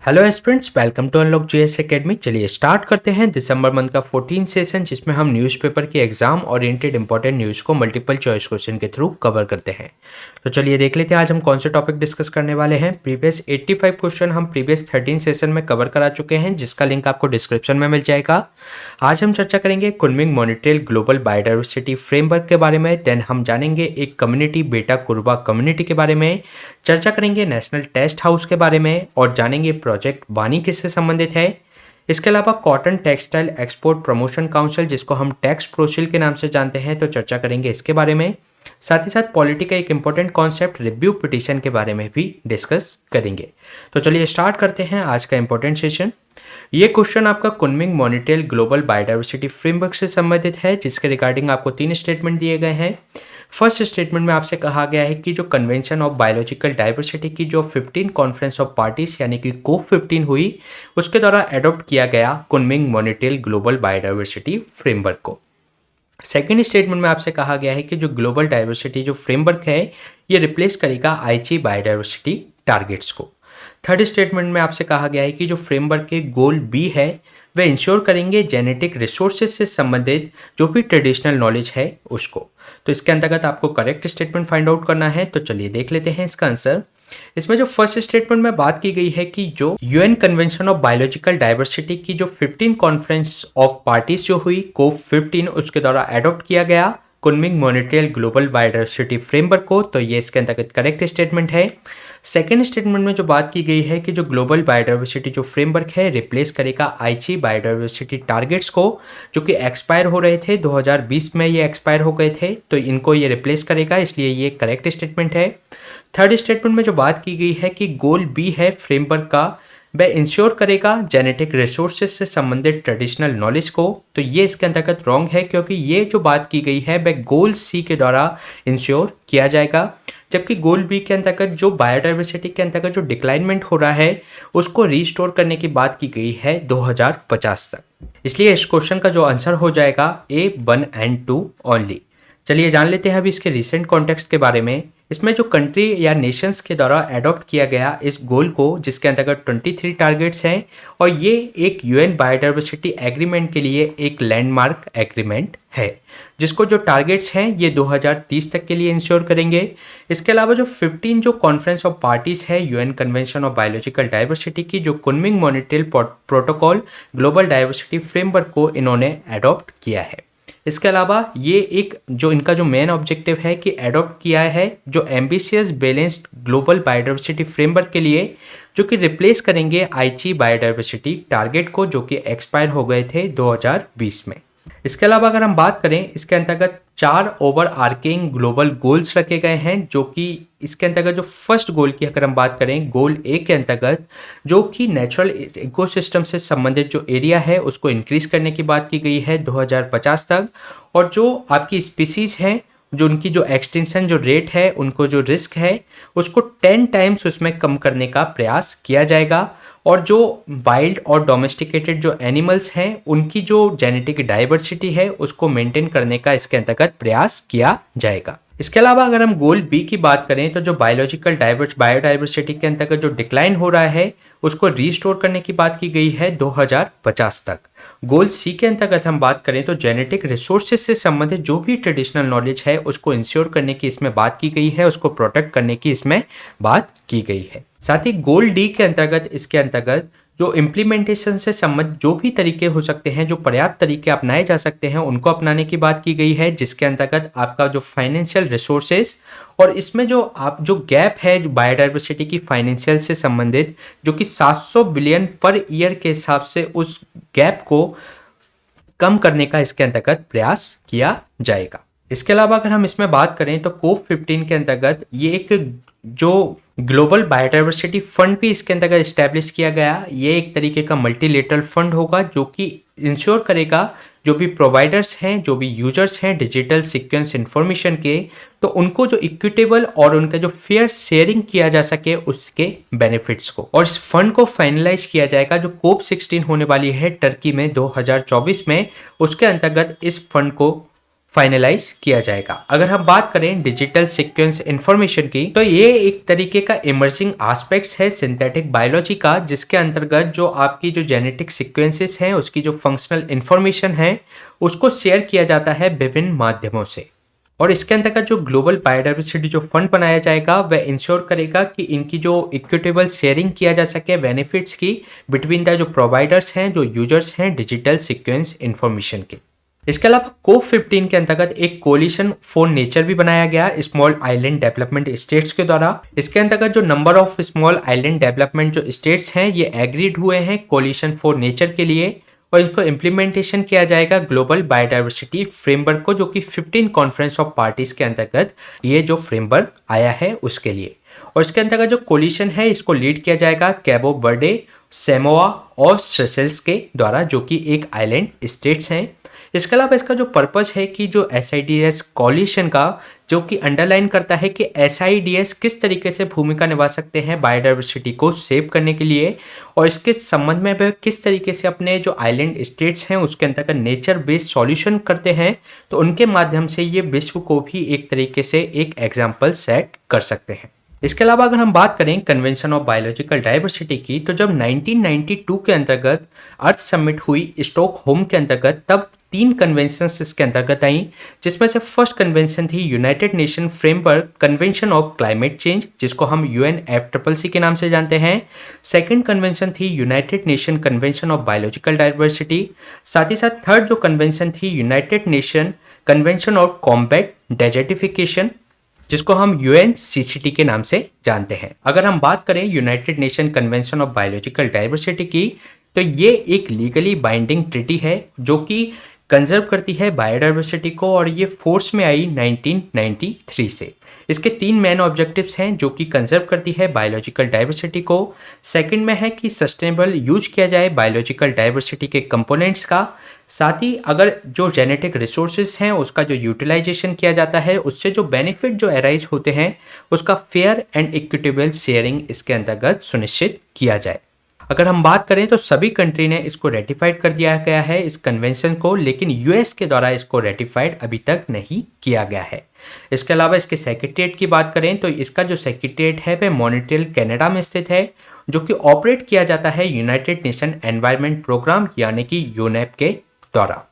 Hello students, welcome to unlock GS academy. चलिए start करते हैं दिसंबर मंथ का 14 सेशन, जिसमें हम न्यूज़पेपर के एग्जाम ओरिएंटेड इंपॉर्टेंट न्यूज़ को मल्टीपल चॉइस क्वेश्चन के थ्रू कवर करते हैं। तो चलिए देख लेते हैं आज हम कौन से टॉपिक डिस्कस करने वाले हैं। प्रीवियस 85 क्वेश्चन हम प्रीवियस 13 सेशन में कवर करा चुके हैं, जिसका लिंक आपको डिस्क्रिप्शन में मिल जाएगा। आज हम चर्चा करेंगे कुनमिंग मॉनिटरियल ग्लोबल बायोडाइवर्सिटी फ्रेमवर्क के बारे में। देन हम जानेंगे एक कम्युनिटी बेटा कुरबा कम्युनिटी के बारे में, चर्चा करेंगे नेशनल टेस्ट हाउस के बारे में और जानेंगे प्रोजेक्ट बानी किससे संबंधित है। इसके अलावा cotton textile export promotion council, जिसको हम टैक्स प्रोसिल के नाम से जानते हैं, तो चर्चा करेंगे इसके बारे में। साथ ही साथ पॉलिटी का एक इंपॉर्टेंट कॉन्सेप्ट रिव्यू पिटीशन के बारे में भी डिस्कस करेंगे। तो चलिए स्टार्ट करते हैं आज का इंपॉर्टेंट सेशन। ये क्वेश्चन आपका कुनमिंग मॉनिटरियल ग्लोबल बायोडाइवर्सिटी फ्रेमवर्क से संबंधित है, जिसके रिगार्डिंग आपको 3 स्टेटमेंट दिए गए हैं। फर्स्ट स्टेटमेंट में आपसे कहा गया है कि जो कन्वेंशन ऑफ बायोलॉजिकल डाइवर्सिटी की जो 15 कॉन्फ्रेंस ऑफ पार्टीज यानी कि कोप 15 हुई, उसके द्वारा एडॉप्ट किया गया कुनमिंग मॉनिटरियल ग्लोबल बायोडाइवर्सिटी फ्रेमवर्क को। सेकेंड स्टेटमेंट में आपसे कहा गया है कि जो ग्लोबल डाइवर्सिटी जो फ्रेमवर्क है, ये रिप्लेस करेगा आईची बायोडाइवर्सिटी टारगेट्स को। थर्ड स्टेटमेंट में आपसे कहा गया है कि जो फ्रेमवर्क के गोल बी है, वे इंश्योर करेंगे जेनेटिक रिसोर्सेज से संबंधित जो भी ट्रेडिशनल नॉलेज है उसको। तो इसके अंतर्गत आपको करेक्ट स्टेटमेंट फाइंड आउट करना है। तो चलिए देख लेते हैं इसका आंसर। इसमें जो फर्स्ट स्टेटमेंट में बात की गई है कि जो UN convention of biological diversity की जो 15 कॉन्फ्रेंस ऑफ पार्टीज जो हुई कोप 15, उसके द्वारा एडॉप्ट किया गया कुनमिंग मॉनिटरियल ग्लोबल बायोडाइवर्सिटी फ्रेमवर्क को, तो ये इसके अंतर्गत करेक्ट स्टेटमेंट है। सेकेंड स्टेटमेंट में जो बात की गई है कि जो ग्लोबल बायोडाइवर्सिटी जो फ्रेमवर्क है रिप्लेस करेगा आईची बायोडाइवर्सिटी टारगेट्स को, जो कि एक्सपायर हो रहे थे 2020 में, ये एक्सपायर हो गए थे, तो इनको ये रिप्लेस करेगा, इसलिए ये करेक्ट स्टेटमेंट है। थर्ड स्टेटमेंट में जो बात की गई है कि गोल बी है फ्रेमवर्क का, वह इंश्योर करेगा जेनेटिक रिसोर्सेज से संबंधित ट्रेडिशनल नॉलेज को, तो ये इसके अंतर्गत रॉन्ग है, क्योंकि ये जो बात की गई है वह गोल सी के द्वारा इंश्योर किया जाएगा, जबकि गोल बी के अंतर्गत जो बायोडाइवर्सिटी के अंतर्गत जो डिक्लाइनमेंट हो रहा है उसको रीस्टोर करने की बात की गई है 2050 तक। इसलिए इस क्वेश्चन का जो आंसर हो जाएगा ए 1 एंड 2 ओनली। चलिए जान लेते हैं अभी इसके रिसेंट कॉन्टेक्स्ट के बारे में। इसमें जो कंट्री या नेशंस के द्वारा एडॉप्ट किया गया इस गोल को, जिसके अंतर्गत 23 टारगेट्स हैं, और ये एक यूएन बायोडाइवर्सिटी एग्रीमेंट के लिए एक लैंडमार्क एग्रीमेंट है, जिसको जो टारगेट्स हैं ये 2030 तक के लिए इंश्योर करेंगे। इसके अलावा जो 15 जो कॉन्फ्रेंस ऑफ पार्टीज है UN convention of biological diversity की, जो Kunming Montreal protocol global diversity framework को इन्होंने एडॉप्ट किया है। इसके अलावा ये एक जो इनका जो मेन ऑब्जेक्टिव है कि एडॉप्ट किया है जो ambitious balanced global biodiversity framework के लिए, जो कि रिप्लेस करेंगे आईची बायोडाइवर्सिटी टारगेट को, जो कि एक्सपायर हो गए थे 2020 में। इसके अलावा अगर हम बात करें, इसके अंतर्गत 4 ओवर आर्किंग ग्लोबल गोल्स रखे गए हैं, जो कि इसके अंतर्गत जो फर्स्ट गोल की अगर हम बात करें, गोल ए के अंतर्गत, जो कि नेचुरल इकोसिस्टम से संबंधित जो एरिया है उसको इंक्रीज करने की बात की गई है 2050 तक, और जो आपकी स्पीसीज हैं, जो उनकी जो एक्सटेंशन जो रेट है, उनको जो रिस्क है उसको 10 टाइम्स उसमें कम करने का प्रयास किया जाएगा, और जो वाइल्ड और डोमेस्टिकेटेड जो एनिमल्स हैं उनकी जो जेनेटिक डाइवर्सिटी है उसको मेंटेन करने का इसके अंतर्गत प्रयास किया जाएगा। इसके अलावा अगर हम गोल बी की बात करें, तो जो बायोलॉजिकल बायोडाइवर्सिटी के अंतर्गत जो डिक्लाइन हो रहा है उसको रीस्टोर करने की बात की गई है 2050 तक। गोल सी के अंतर्गत हम बात करें तो जेनेटिक रिसोर्सेज से संबंधित जो भी ट्रेडिशनल नॉलेज है उसको इंश्योर करने की इसमें बात की गई है, उसको प्रोटेक्ट करने की इसमें बात की गई है। साथ ही गोल डी के अंतर्गत इसके अंतर्गत जो इम्प्लीमेंटेशन से संबंधित जो भी तरीके हो सकते हैं, जो पर्याप्त तरीके अपनाए जा सकते हैं, उनको अपनाने की बात की गई है, जिसके अंतर्गत आपका जो फाइनेंशियल रिसोर्सेज और इसमें जो आप जो गैप है जो बायोडाइवर्सिटी की फाइनेंशियल से संबंधित, जो कि 700 बिलियन पर ईयर के हिसाब से, उस गैप को कम करने का इसके अंतर्गत प्रयास किया जाएगा। इसके अलावा अगर हम इसमें बात करें तो कोप 15 के अंतर्गत ये एक जो ग्लोबल बायोडाइवर्सिटी फंड भी इसके अंतर्गत इस्टेब्लिश किया गया। ये एक तरीके का मल्टीलेटरल फंड होगा, जो कि इंश्योर करेगा जो भी प्रोवाइडर्स हैं, जो भी यूजर्स हैं डिजिटल सीक्वेंस इंफॉर्मेशन के, तो उनको जो इक्विटेबल और उनका जो फेयर शेयरिंग किया जा सके उसके बेनिफिट्स को। और इस फंड को फाइनलाइज किया जाएगा जो कोप 16 होने वाली है टर्की में 2024 में, उसके अंतर्गत इस फंड को फाइनलाइज किया जाएगा। अगर हम बात करें डिजिटल सीक्वेंस इंफॉर्मेशन की, तो ये एक तरीके का इमर्जिंग एस्पेक्ट्स है सिंथेटिक बायोलॉजी का, जिसके अंतर्गत जो आपकी जो जेनेटिक सीक्वेंसेस हैं उसकी जो फंक्शनल इंफॉर्मेशन है उसको शेयर किया जाता है विभिन्न माध्यमों से। और इसके अंतर्गत जो ग्लोबल बायोडाइवर्सिटी जो फंड बनाया जाएगा वह इंश्योर करेगा कि इनकी जो इक्विटेबल शेयरिंग किया जा सके बेनिफिट्स की बिटवीन द जो प्रोवाइडर्स हैं, जो यूजर्स हैं डिजिटल सीक्वेंस इंफॉर्मेशन के। इसके अलावा कोप 15 के अंतर्गत एक कोलिशन फॉर नेचर भी बनाया गया स्मॉल आइलैंड डेवलपमेंट स्टेट्स के द्वारा। इसके अंतर्गत जो number of small island development जो स्टेट्स हैं ये एग्रीड हुए हैं कोलिशन फॉर नेचर के लिए, और इसको इम्प्लीमेंटेशन किया जाएगा ग्लोबल बायोडाइवर्सिटी फ्रेमवर्क को, जो कि 15 कॉन्फ्रेंस ऑफ पार्टीज के अंतर्गत ये जो फ्रेमवर्क आया है उसके लिए। और इसके अंतर्गत जो कोलिशन है इसको लीड किया जाएगा कैबो वर्डे, सेमोआ और सेशेल्स के द्वारा, जो कि एक आइलैंड स्टेट्स हैं। इसके अलावा इसका जो पर्पस है कि जो SIDS कॉलिशन का जो कि अंडरलाइन करता है कि SIDS किस तरीके से भूमिका निभा सकते हैं बायोडाइवर्सिटी को सेव करने के लिए, और इसके संबंध में वह किस तरीके से अपने जो आइलैंड स्टेट्स हैं उसके अंतर्गत नेचर बेस्ड सॉल्यूशन करते हैं, तो उनके माध्यम से ये विश्व को भी एक तरीके से एक एग्जाम्पल सेट कर सकते हैं। इसके अलावा अगर हम बात करें कन्वेंशन ऑफ बायोलॉजिकल डाइवर्सिटी की, तो जब 1992 के अंतर्गत अर्थ समिट हुई स्टॉकहोम के अंतर्गत, तब 3 कन्वेंशंस इसके अंतर्गत आई, जिसमें से फर्स्ट कन्वेंशन थी United nation framework convention of climate change, जिसको हम UNFCCC के नाम से जानते हैं। सेकंड कन्वेंशन थी United nation convention of biological diversity. साथ ही साथ थर्ड जो कन्वेंशन थी United nation convention of combat desertification, जिसको हम UNCCT के नाम से जानते हैं। अगर हम बात करें United nation convention of biological diversity की, तो ये एक लीगली बाइंडिंग ट्रीटी है जो कि कंजर्व करती है बायोडाइवर्सिटी को, और ये फोर्स में आई 1993 से। इसके 3 मेन ऑब्जेक्टिव्स हैं जो कि कंजर्व करती है बायोलॉजिकल डाइवर्सिटी को। सेकंड में है कि सस्टेनेबल यूज किया जाए बायोलॉजिकल डाइवर्सिटी के कंपोनेंट्स का, साथ ही अगर जो जेनेटिक रिसोर्सेज हैं उसका जो यूटिलाइजेशन किया जाता है उससे जो बेनिफिट जो अराइज होते हैं उसका फेयर एंड इक्विटेबल शेयरिंग इसके अंतर्गत सुनिश्चित किया जाए। अगर हम बात करें तो सभी कंट्री ने इसको रेटिफाइड कर दिया गया है इस कन्वेंशन को, लेकिन US के द्वारा इसको रेटिफाइड अभी तक नहीं किया गया है। इसके अलावा इसके सेक्रेटरीट की बात करें तो इसका जो सेक्रेटरीट है वह मॉन्ट्रियल कनाडा में स्थित है, जो कि ऑपरेट किया जाता है यूनाइटेड नेशन एनवायरनमेंट प्रोग्राम यानी कि UNEP के द्वारा।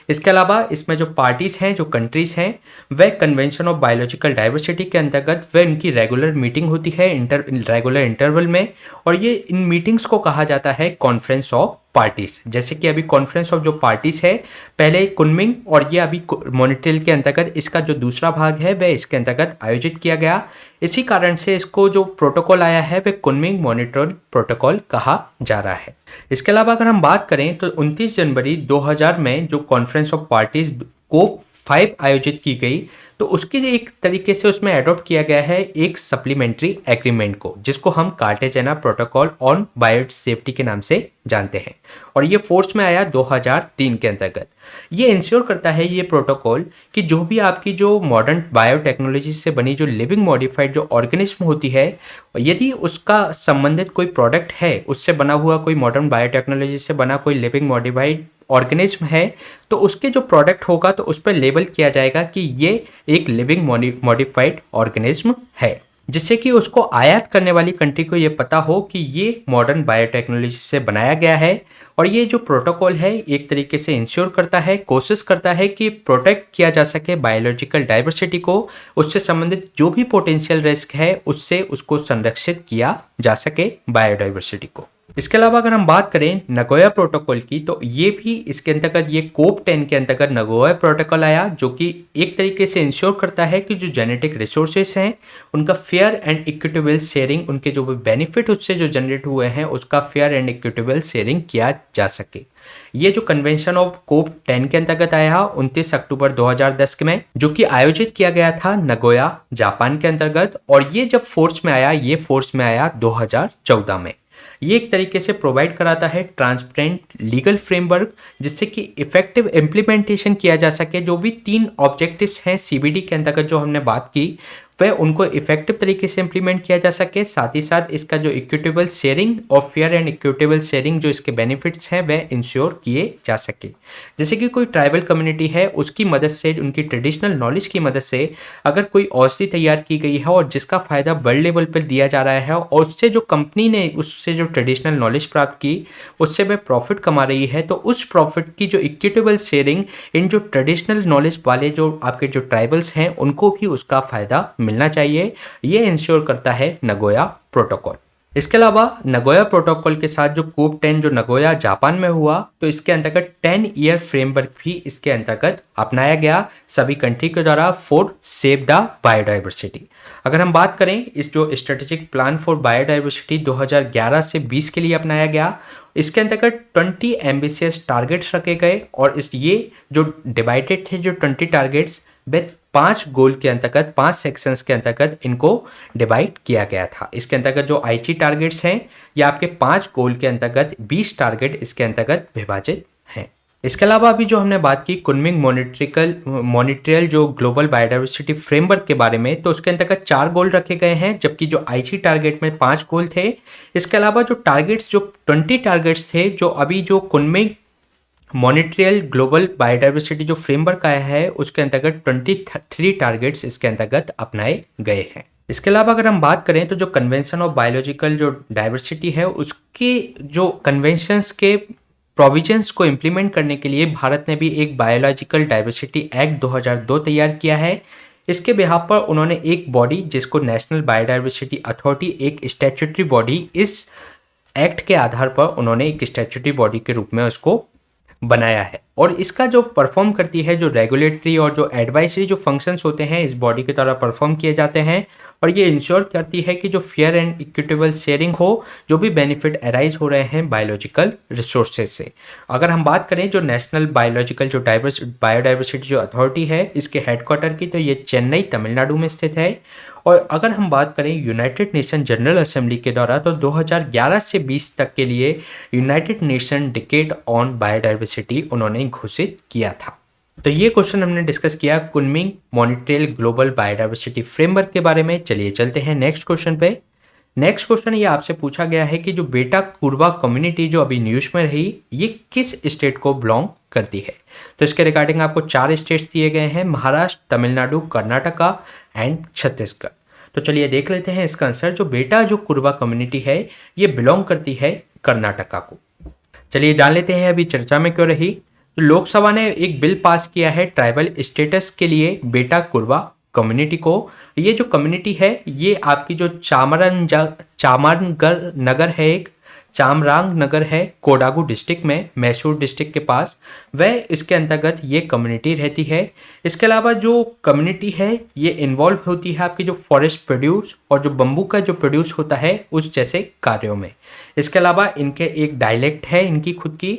इसके अलावा इसमें जो पार्टीज हैं, जो कंट्रीज हैं, वह कन्वेंशन ऑफ बायोलॉजिकल डाइवर्सिटी के अंतर्गत वह इनकी रेगुलर मीटिंग होती है रेगुलर इंटरवल में, और ये इन मीटिंग्स को कहा जाता है कॉन्फ्रेंस ऑफ पार्टीज। जैसे कि अभी कॉन्फ्रेंस ऑफ जो पार्टीज है पहले कुनमिंग, और ये अभी मॉन्ट्रियल के अंतर्गत इसका जो दूसरा भाग है वह इसके अंतर्गत आयोजित किया गया। इसी कारण से इसको जो प्रोटोकॉल आया है वह कुनमिंग मॉनिटरिंग प्रोटोकॉल कहा जा रहा है। इसके अलावा अगर हम बात करें तो 29 जनवरी 2000 में जो कॉन्फ्रेंस ऑफ पार्टीज कोप 5 आयोजित की गई, तो उसके एक तरीके से उसमें एडॉप्ट किया गया है एक सप्लीमेंट्री एग्रीमेंट को, जिसको हम Cartagena protocol on bio safety के नाम से जानते हैं, और ये फोर्स में आया 2003 के अंतर्गत। ये इंश्योर करता है ये प्रोटोकॉल कि जो भी आपकी जो मॉडर्न बायोटेक्नोलॉजी से बनी जो लिविंग मॉडिफाइड जो ऑर्गेनिज्म होती है, यदि उसका संबंधित कोई प्रोडक्ट है, उससे बना हुआ कोई मॉडर्न बायोटेक्नोलॉजी से बना कोई लिविंग मॉडिफाइड ऑर्गेनिज्म है, तो उसके जो प्रोडक्ट होगा तो उस पर लेबल किया जाएगा कि ये एक लिविंग मॉडिफाइड ऑर्गेनिज्म है, जिससे कि उसको आयात करने वाली कंट्री को ये पता हो कि ये मॉडर्न बायोटेक्नोलॉजी से बनाया गया है। और ये जो प्रोटोकॉल है एक तरीके से इंश्योर करता है, कोशिश करता है कि प्रोटेक्ट किया जा सके बायोलॉजिकल डाइवर्सिटी को, उससे संबंधित जो भी पोटेंशियल रिस्क है उससे उसको संरक्षित किया जा सके बायोडाइवर्सिटी को। इसके अलावा अगर हम बात करें नगोया प्रोटोकॉल की, तो ये भी इसके अंतर्गत ये कोप 10 के अंतर्गत नगोया प्रोटोकॉल आया, जो कि एक तरीके से इंश्योर करता है कि जो जेनेटिक रिसोर्सेस हैं उनका फेयर एंड इक्विटेबल शेयरिंग, उनके जो भी बेनिफिट उससे जो जनरेट हुए हैं उसका फेयर एंड इक्विटेबल शेयरिंग किया जा सके। ये जो कन्वेंशन ऑफ कोप 10 के अंतर्गत आया 29 अक्टूबर 2010 में, जो कि आयोजित किया गया था नगोया जापान के अंतर्गत, और ये जब फोर्स में आया, ये फोर्स में आया 2014 में। ये एक तरीके से प्रोवाइड कराता है ट्रांसपेरेंट लीगल फ्रेमवर्क, जिससे कि इफेक्टिव इम्प्लीमेंटेशन किया जा सके। जो भी 3 ऑब्जेक्टिव्स हैं CBD के अंतर्गत जो हमने बात की, वह उनको इफेक्टिव तरीके से इंप्लीमेंट किया जा सके। साथ ही साथ इसका जो इक्विटेबल शेयरिंग और फेयर एंड इक्विटेबल शेयरिंग जो इसके बेनिफिट्स हैं वह इंश्योर किए जा सके। जैसे कि कोई ट्राइबल कम्युनिटी है, उसकी मदद से, उनकी ट्रेडिशनल नॉलेज की मदद से अगर कोई औषधि तैयार की गई है और जिसका फायदा वर्ल्ड लेवल पर दिया जा रहा है और उससे जो कंपनी ने उससे जो ट्रेडिशनल नॉलेज प्राप्त की उससे वह प्रॉफिट कमा रही है, तो उस प्रॉफिट की जो इक्विटेबल शेयरिंग इन जो ट्रेडिशनल नॉलेज वाले जो आपके जो ट्राइबल्स हैं उनको भी उसका फायदा मिलना चाहिए। ये इंश्योर करता है नगोया प्रोटोकॉल। इसके अलावा नगोया प्रोटोकॉल के साथ जो कोप 10 जो नगोया जापान में हुआ, तो इसके अंतर्गत 10 ईयर फ्रेमवर्क भी इसके अंतर्गत अपनाया गया सभी कंट्री के द्वारा फॉर सेव द बायोडाइवर्सिटी। अगर हम बात करें इस जो स्ट्रेटेजिक प्लान फॉर बायोडाइवर्सिटी 2011 से 20 के लिए अपनाया गया, इसके अंतर्गत 20 एम्बिशियस टारगेट्स रखे गए और ये जो डिवाइडेड थे जो 20 टारगेट्स वे 5 गोल के अंतर्गत 5 सेक्शंस के अंतर्गत इनको डिवाइड किया गया था। इसके अंतर्गत जो आईची टारगेट्स हैं ये आपके 5 गोल के अंतर्गत 20 टारगेट इसके अंतर्गत विभाजित हैं। इसके अलावा अभी जो हमने बात की कुनमिंग मॉनिट्रियल जो ग्लोबल बायोडाइवर्सिटी फ्रेमवर्क के बारे में, तो उसके अंतर्गत 4 गोल रखे गए हैं जबकि जो आईची टारगेट में 5 गोल थे। इसके अलावा जो टारगेट्स जो 20 टारगेट्स थे जो अभी जो कुनमिंग मॉनिट्रियल ग्लोबल बायोडाइवर्सिटी जो फ्रेमवर्क आया है उसके अंतर्गत 23 टारगेट्स इसके अंतर्गत अपनाए गए हैं। इसके अलावा अगर हम बात करें तो जो कन्वेंशन ऑफ बायोलॉजिकल जो डाइवर्सिटी है उसके जो कन्वेंशंस के प्रोविजंस को इम्प्लीमेंट करने के लिए भारत ने भी एक बायोलॉजिकल डाइवर्सिटी एक्ट 2002 तैयार किया है। इसके बिहाफ पर उन्होंने एक बॉडी जिसको नेशनल बायोडाइवर्सिटी अथॉरिटी, एक स्टैट्यूटरी बॉडी, इस एक्ट के आधार पर उन्होंने एक स्टैट्यूटरी बॉडी के रूप में उसको बनाया है और इसका जो परफॉर्म करती है जो रेगुलेटरी और जो एडवाइजरी जो फंक्शंस होते हैं इस बॉडी के द्वारा परफॉर्म किए जाते हैं और ये इंश्योर करती है कि जो फेयर एंड इक्विटेबल शेयरिंग हो, जो भी बेनिफिट अराइज हो रहे हैं बायोलॉजिकल रिसोर्सेज से। अगर हम बात करें जो नेशनल बायोलॉजिकल जो बायोडाइवर्सिटी जो अथॉरिटी है इसके हेडक्वार्टर की, तो ये चेन्नई तमिलनाडु में स्थित है। और अगर हम बात करें यूनाइटेड नेशन जनरल असेंबली के द्वारा तो 2011 से 20 तक के लिए United nation decade on biodiversity उन्होंने घोषित किया था। तो ये क्वेश्चन हमने डिस्कस किया Kunming Montreal global biodiversity framework के बारे में। चलिए चलते हैं नेक्स्ट क्वेश्चन पे। नेक्स्ट क्वेश्चन ये आपसे पूछा गया है कि जो बेटा कुरवा कम्युनिटी जो अभी न्यूज में रही ये किस स्टेट को बिलोंग करती है। तो इसके रिगार्डिंग आपको 4 स्टेट्स दिए गए हैं, महाराष्ट्र, तमिलनाडु, कर्नाटका एंड छत्तीसगढ़। तो चलिए देख लेते हैं इसका आंसर। जो बेटा जो कुरवा कम्युनिटी है ये बिलोंग करती है कर्नाटका को। चलिए जान लेते हैं अभी चर्चा में क्यों रही। तो लोकसभा ने एक बिल पास किया है ट्राइबल स्टेटस के लिए बेटा कुरवा कम्युनिटी को। ये जो कम्युनिटी है ये आपकी जो चामरांगगढ़ नगर है, एक चामरांग नगर है कोडागू डिस्ट्रिक्ट में, मैसूर डिस्ट्रिक्ट के पास, वह इसके अंतर्गत ये कम्युनिटी रहती है। इसके अलावा जो कम्युनिटी है ये इन्वॉल्व होती है आपकी जो फॉरेस्ट प्रोड्यूस और जो बम्बू का जो प्रोड्यूस होता है उस जैसे कार्यों में। इसके अलावा इनके एक डायलेक्ट है इनकी खुद की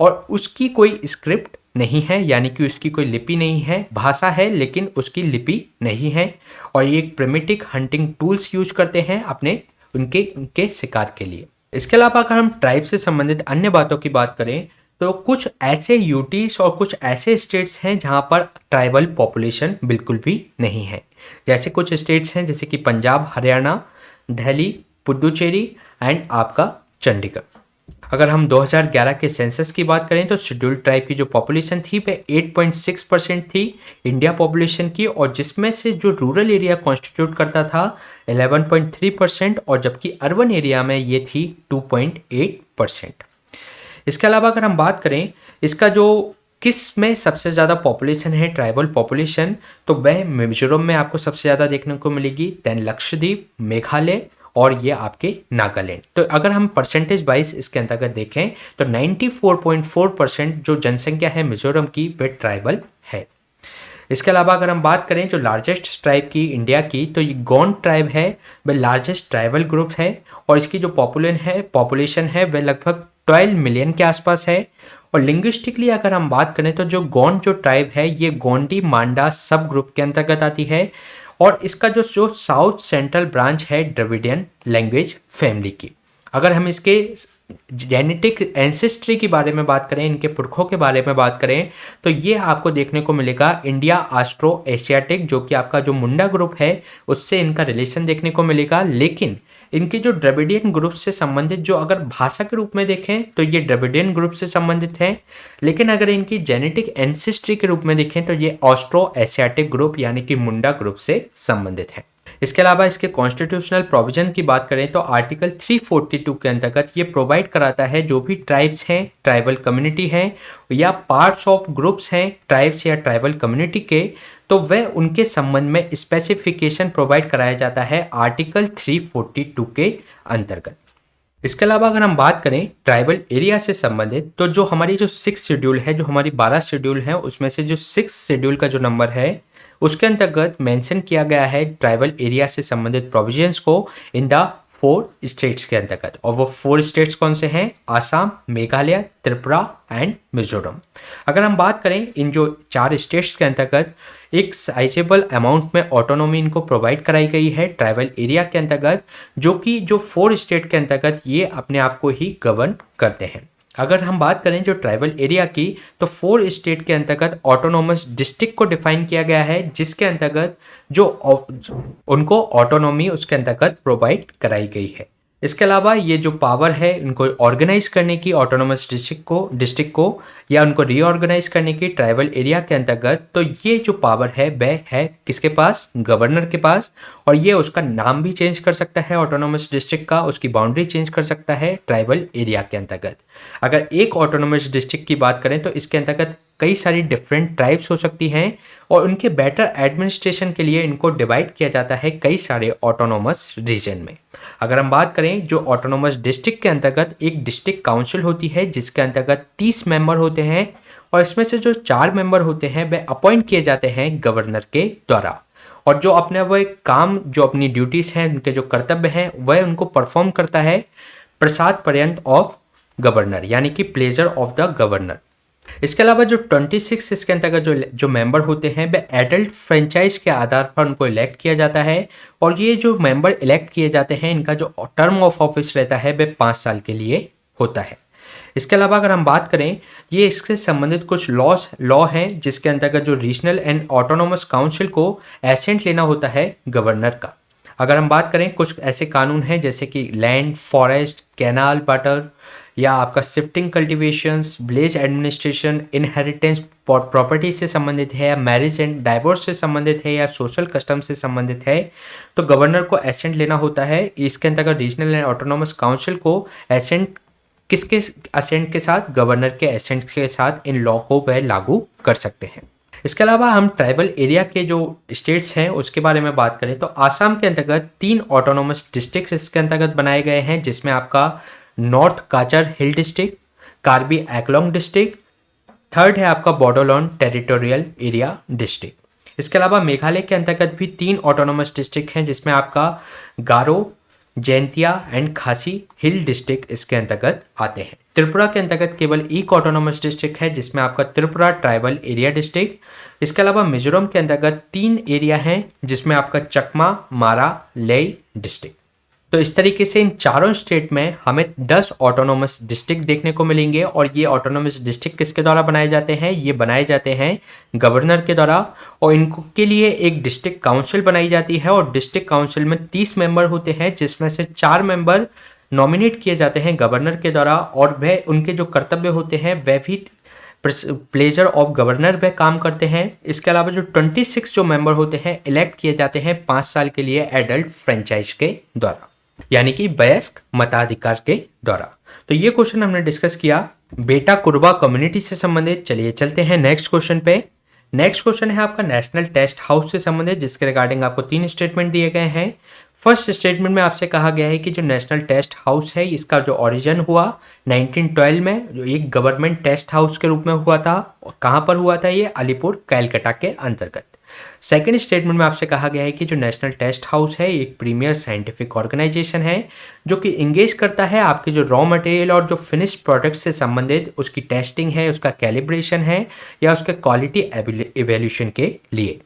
और उसकी कोई स्क्रिप्ट नहीं है, यानी कि उसकी कोई लिपि नहीं है, भाषा है लेकिन उसकी लिपि नहीं है। और ये एक प्रिमिटिव हंटिंग टूल्स यूज करते हैं अपने उनके शिकार के लिए। इसके अलावा अगर हम ट्राइब से संबंधित अन्य बातों की बात करें तो कुछ ऐसे यूटीज और कुछ ऐसे स्टेट्स हैं जहां पर ट्राइबल पॉपुलेशन बिल्कुल भी नहीं है। जैसे कुछ स्टेट्स हैं जैसे कि पंजाब, हरियाणा, दिल्ली, पुडुचेरी एंड आपका चंडीगढ़। अगर हम 2011 के सेंसस की बात करें तो शेड्यूल्ड ट्राइब की जो पॉपुलेशन थी वह 8.6% थी इंडिया पॉपुलेशन की, और जिसमें से जो रूरल एरिया कॉन्स्टिट्यूट करता था 11.3% और जबकि अर्बन एरिया में ये थी 2.8%। इसके अलावा अगर हम बात करें इसका जो किस में सबसे ज़्यादा पॉपुलेशन है ट्राइबल पॉपुलेशन, तो वह मिजोरम में आपको सबसे ज़्यादा देखने को मिलेगी, देन लक्षद्वीप, मेघालय और ये आपके नागालैंड। तो अगर हम परसेंटेज वाइज इसके अंतर्गत देखें तो 94.4% जो जनसंख्या है मिजोरम की वह ट्राइबल है। इसके अलावा अगर हम बात करें जो लार्जेस्ट ट्राइब की इंडिया की, तो ये गोंड ट्राइब है, वह लार्जेस्ट ट्राइबल ग्रुप है और इसकी जो पॉपुलेशन है वह लगभग 12 मिलियन के आसपास है। और लिंग्विस्टिकली अगर हम बात करें तो जो गोंड जो ट्राइब है ये गोंडी मांडा सब ग्रुप के अंतर्गत आती है और इसका जो साउथ सेंट्रल ब्रांच है द्रविडियन लैंग्वेज फैमिली की। अगर हम इसके जेनेटिक एंसेस्ट्री के बारे में बात करें, इनके पुरखों के बारे में बात करें, तो ये आपको देखने को मिलेगा इंडिया ऑस्ट्रो एशियाटिक, जो कि आपका जो मुंडा ग्रुप है उससे इनका रिलेशन देखने को मिलेगा। लेकिन इनके जो द्रविडियन ग्रुप से संबंधित, जो अगर भाषा के रूप में देखें तो ये द्रविडियन ग्रुप से संबंधित है, लेकिन अगर इनकी जेनेटिक एंसेस्ट्री के रूप में देखें तो ये ऑस्ट्रो एशियाटिक ग्रुप यानी कि मुंडा ग्रुप से संबंधित है। इसके अलावा इसके कॉन्स्टिट्यूशनल प्रोविजन की बात करें तो आर्टिकल 342 के अंतर्गत ये प्रोवाइड कराता है जो भी ट्राइब्स हैं, ट्राइबल कम्युनिटी हैं या पार्ट्स ऑफ ग्रुप्स हैं ट्राइब्स या ट्राइबल कम्युनिटी के, तो वह उनके संबंध में स्पेसिफिकेशन प्रोवाइड कराया जाता है आर्टिकल 342 के अंतर्गत। इसके अलावा अगर हम बात करें ट्राइबल एरिया से संबंधित, तो जो हमारी जो 6 शेड्यूल है, जो हमारी 12 शेड्यूल है, उसमें से जो 6 शेड्यूल का जो नंबर है उसके अंतर्गत मेंशन किया गया है ट्राइबल एरिया से संबंधित प्रोविजंस को इन द 4 स्टेट्स के अंतर्गत। और वो 4 स्टेट्स कौन से हैं? आसाम, मेघालय, त्रिपुरा एंड मिजोरम। अगर हम बात करें इन जो 4 स्टेट्स के अंतर्गत एक साइजेबल अमाउंट में ऑटोनॉमी इनको प्रोवाइड कराई गई है ट्राइबल एरिया के अंतर्गत, जो कि जो 4 स्टेट के अंतर्गत ये अपने आप को ही गवर्न करते हैं। अगर हम बात करें जो ट्राइबल एरिया की, तो 4 स्टेट के अंतर्गत ऑटोनोमस डिस्ट्रिक्ट को डिफाइन किया गया है, जिसके अंतर्गत जो उनको ऑटोनॉमी उसके अंतर्गत प्रोवाइड कराई गई है। इसके अलावा ये जो पावर है इनको ऑर्गेनाइज करने की ऑटोनोमस डिस्ट्रिक्ट को या उनको रीऑर्गेनाइज करने की ट्राइबल एरिया के अंतर्गत, तो ये जो पावर है वह है किसके पास? गवर्नर के पास। और ये उसका नाम भी चेंज कर सकता है ऑटोनोमस डिस्ट्रिक्ट का, उसकी बाउंड्री चेंज कर सकता है ट्राइबल एरिया के अंतर्गत। अगर एक ऑटोनोमस डिस्ट्रिक्ट की बात करें तो इसके अंतर्गत कई सारी डिफरेंट ट्राइब्स हो सकती हैं और उनके बेटर एडमिनिस्ट्रेशन के लिए इनको डिवाइड किया जाता है कई सारे ऑटोनोमस रीजन में। अगर हम बात करें जो ऑटोनोमस डिस्ट्रिक्ट के अंतर्गत एक डिस्ट्रिक्ट काउंसिल होती है जिसके अंतर्गत 30 मेंबर होते हैं और इसमें से जो 4 मेंबर होते हैं वे अपॉइंट किए जाते हैं गवर्नर के द्वारा, और जो अपने वह काम, जो अपनी ड्यूटीज हैं, उनके जो कर्तव्य हैं वह उनको परफॉर्म करता है प्रसाद पर्यंत ऑफ गवर्नर यानी कि प्लेजर ऑफ द गवर्नर। इसके अलावा जो 26 इसके अंतर्गत जो मेंबर होते हैं वे एडल्ट फ्रेंचाइज के आधार पर उनको इलेक्ट किया जाता है और ये जो मेंबर इलेक्ट किए जाते हैं इनका जो टर्म ऑफ ऑफिस रहता है वे 5 साल के लिए होता है। इसके अलावा अगर हम बात करें, ये इससे संबंधित कुछ लॉ हैं जिसके अंतर्गत जो रीजनल एंड ऑटोनोमस काउंसिल को एसेंट लेना होता है गवर्नर का। अगर हम बात करें कुछ ऐसे कानून हैं जैसे कि लैंड, फॉरेस्ट, कैनाल, वाटर या आपका shifting cultivations, village administration, inheritance property से संबंधित है या मैरिज एंड डाइवोर्स से संबंधित है या सोशल कस्टम से संबंधित है, तो गवर्नर को एसेंट लेना होता है। इसके अंतर्गत रीजनल एंड ऑटोनोमस काउंसिल को एसेंट किसके एसेंट के साथ? गवर्नर के एसेंट के साथ इन लॉ को वह लागू कर सकते हैं। इसके अलावा हम ट्राइबल एरिया के जो स्टेट्स हैं उसके बारे में बात करें तो आसाम के अंतर्गत 3 ऑटोनोमस डिस्ट्रिक्ट्स इसके अंतर्गत बनाए गए हैं, जिसमें आपका north Cachar hill district, Karbi Anglong district, third है आपका बोडोलैंड टेरिटोरियल एरिया डिस्ट्रिक्ट। इसके अलावा मेघालय के अंतर्गत भी 3 ऑटोनोमस डिस्ट्रिक्ट हैं जिसमें आपका गारो, जैंतिया एंड खासी हिल डिस्ट्रिक्ट इसके अंतर्गत आते हैं। त्रिपुरा के अंतर्गत केवल एक ऑटोनोमस डिस्ट्रिक्ट है जिसमें आपका त्रिपुरा ट्राइबल एरिया डिस्ट्रिक्ट। इसके अलावा मिजोरम के अंतर्गत 3 एरिया हैं जिसमें आपका चकमा, मारा, लेई डिस्ट्रिक्ट। तो इस तरीके से इन चारों स्टेट में हमें 10 ऑटोनोमस डिस्ट्रिक्ट देखने को मिलेंगे और ये ऑटोनोमस डिस्ट्रिक्ट किसके द्वारा बनाए जाते हैं? ये बनाए जाते हैं गवर्नर के द्वारा और इनको के लिए एक डिस्ट्रिक्ट काउंसिल बनाई जाती है और डिस्ट्रिक्ट काउंसिल में 30 मेंबर होते हैं जिसमें से 4 मेंबर नॉमिनेट किए जाते हैं गवर्नर के द्वारा और वह उनके जो कर्तव्य होते हैं वह भी प्लेजर ऑफ गवर्नर वह काम करते हैं। इसके अलावा जो 26 जो मेंबर होते हैं इलेक्ट किए जाते हैं 5 साल के लिए एडल्ट फ्रेंचाइज के द्वारा यानी कि वयस्क मताधिकार के द्वारा। तो ये क्वेश्चन हमने डिस्कस किया बेटा कुरबा कम्युनिटी से संबंधित। चलिए चलते हैं नेक्स्ट क्वेश्चन पे। नेक्स्ट क्वेश्चन है आपका नेशनल टेस्ट हाउस से संबंधित, जिसके रिगार्डिंग आपको 3 स्टेटमेंट दिए गए हैं। फर्स्ट स्टेटमेंट में आपसे कहा गया है कि जो नेशनल टेस्ट हाउस है इसका जो ओरिजिन हुआ 1912 में, जो एक गवर्नमेंट टेस्ट हाउस के रूप में हुआ था। कहाँ पर हुआ था? ये अलीपुर कैलकाटा के अंतर्गत। सेकेंड स्टेटमेंट में आपसे कहा गया है कि जो नेशनल टेस्ट हाउस है एक प्रीमियर साइंटिफिक ऑर्गेनाइजेशन है जो कि इंगेज करता है आपके जो रॉ मटेरियल और जो फिनिश्ड प्रोडक्ट से संबंधित उसकी टेस्टिंग है, उसका कैलिब्रेशन है या उसके क्वालिटी इवैल्यूएशन के लिए।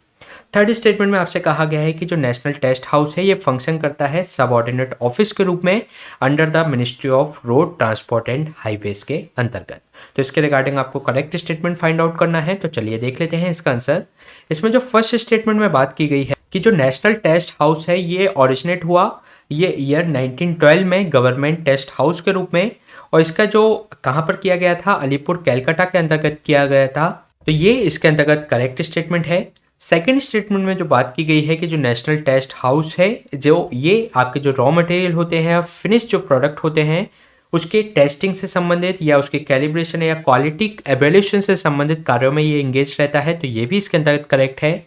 थर्ड स्टेटमेंट में आपसे कहा गया है कि जो नेशनल टेस्ट हाउस है ये फंक्शन करता है सबऑर्डिनेट ऑफिस के रूप में under the ministry of road transport and highways के अंतर्गत। तो इसके रिगार्डिंग आपको करेक्ट स्टेटमेंट फाइंड आउट करना है। तो चलिए देख लेते हैं इसका आंसर। इसमें जो फर्स्ट स्टेटमेंट में बात की गई है कि जो नेशनल टेस्ट हाउस है ये ओरिजिनेट हुआ ये ईयर 1912 में गवर्नमेंट टेस्ट हाउस के रूप में, और इसका जो कहाँ पर किया गया था, अलीपुर कैलकाटा के अंतर्गत किया गया था। तो ये इसके अंतर्गत करेक्ट स्टेटमेंट है। सेकेंड स्टेटमेंट में जो बात की गई है कि जो नेशनल टेस्ट हाउस है जो ये आपके जो रॉ मटेरियल होते हैं, फिनिश जो प्रोडक्ट होते हैं उसके टेस्टिंग से संबंधित या उसके कैलिब्रेशन या क्वालिटी एवेल्यूशन से संबंधित कार्यों में ये इंगेज रहता है। तो ये भी इसके अंतर्गत करेक्ट है।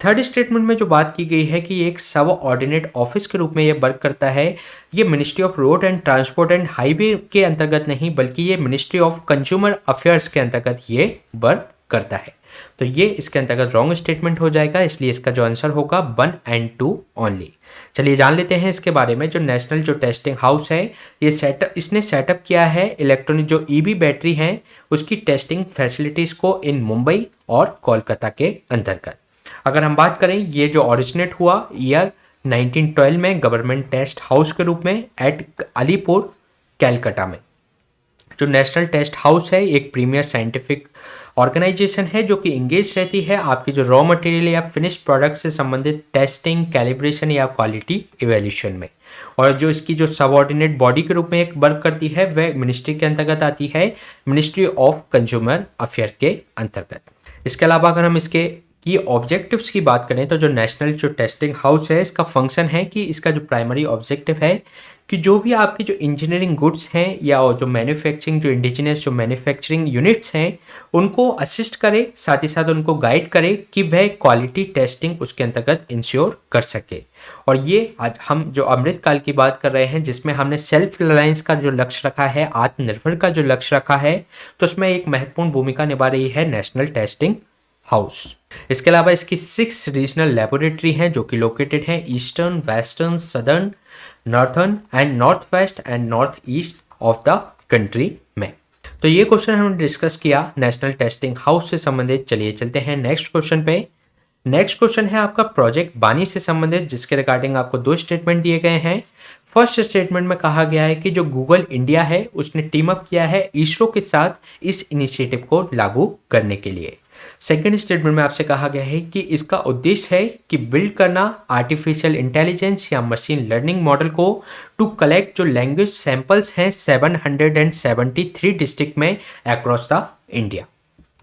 थर्ड स्टेटमेंट में जो बात की गई है कि ये एक सब ऑर्डिनेट ऑफिस के रूप में ये वर्क करता है, ये ministry of road and transport and highway के अंतर्गत नहीं बल्कि ये मिनिस्ट्री ऑफ कंज्यूमर अफेयर्स के अंतर्गत ये वर्क करता है। तो ये इसके अंतर्गत रॉन्ग स्टेटमेंट हो जाएगा, इसलिए इसका जो आंसर होगा 1 and 2 ओनली। चलिए जान लेते हैं इसके बारे में। जो नेशनल जो टेस्टिंग हाउस है ये इसने सेटअप किया है इलेक्ट्रॉनिक जो ईवी बैटरी हैं उसकी टेस्टिंग फैसिलिटीज़ को इन मुंबई और कोलकाता के अंतर्गत। अगर हम बात करें ये जो ओरिजिनेट हुआ ईयर 1912 में गवर्नमेंट टेस्ट हाउस के रूप में एट अलीपुर कैलकाटा में। जो नेशनल टेस्ट हाउस है एक प्रीमियर साइंटिफिक ऑर्गेनाइजेशन है जो कि इंगेज रहती है आपकी जो रॉ मटेरियल या फिनिश प्रोडक्ट से संबंधित टेस्टिंग, कैलिब्रेशन या क्वालिटी इवैल्यूएशन में, और जो इसकी जो सबऑर्डिनेट बॉडी के रूप में एक वर्क करती है वह मिनिस्ट्री के अंतर्गत आती है, मिनिस्ट्री ऑफ कंज्यूमर अफेयर के अंतर्गत। इसके अलावा अगर हम इसके की ऑब्जेक्टिव्स की बात करें तो जो नेशनल जो टेस्टिंग हाउस है इसका फंक्शन है कि इसका जो प्राइमरी ऑब्जेक्टिव है कि जो भी आपकी जो इंजीनियरिंग गुड्स हैं या जो मैन्युफैक्चरिंग जो इंडिजिनस जो मैन्युफैक्चरिंग यूनिट्स हैं उनको असिस्ट करे, साथ ही साथ उनको गाइड करे कि वह क्वालिटी टेस्टिंग उसके अंतर्गत इंश्योर कर सके। और ये आज हम जो अमृतकाल की बात कर रहे हैं जिसमें हमने सेल्फ रिलायंस का जो लक्ष्य रखा है, आत्मनिर्भर का जो लक्ष्य रखा है, तो उसमें एक महत्वपूर्ण भूमिका निभा रही है नेशनल टेस्टिंग हाउस। इसके अलावा इसकी 6 रीजनल लेबोरेटरी हैं जो कि लोकेटेड हैं eastern, western, southern, northern and north west and north east of the country में। तो ये क्वेश्चन हमने डिस्कस किया नेशनल टेस्टिंग हाउस से संबंधित। चलिए चलते हैं नेक्स्ट क्वेश्चन पे। नेक्स्ट क्वेश्चन है आपका प्रोजेक्ट बानी से संबंधित, जिसके रिगार्डिंग आपको 2 स्टेटमेंट दिए गए हैं। फर्स्ट स्टेटमेंट में कहा गया है कि जो गूगल इंडिया है उसने टीम अप किया है इसरो के साथ इस इनिशिएटिव को लागू करने के लिए। सेकेंड स्टेटमेंट में आपसे कहा गया है कि इसका उद्देश्य है कि बिल्ड करना आर्टिफिशियल इंटेलिजेंस या मशीन लर्निंग मॉडल को टू कलेक्ट जो लैंग्वेज सैंपल्स हैं 773 डिस्ट्रिक्ट में अक्रॉस द इंडिया।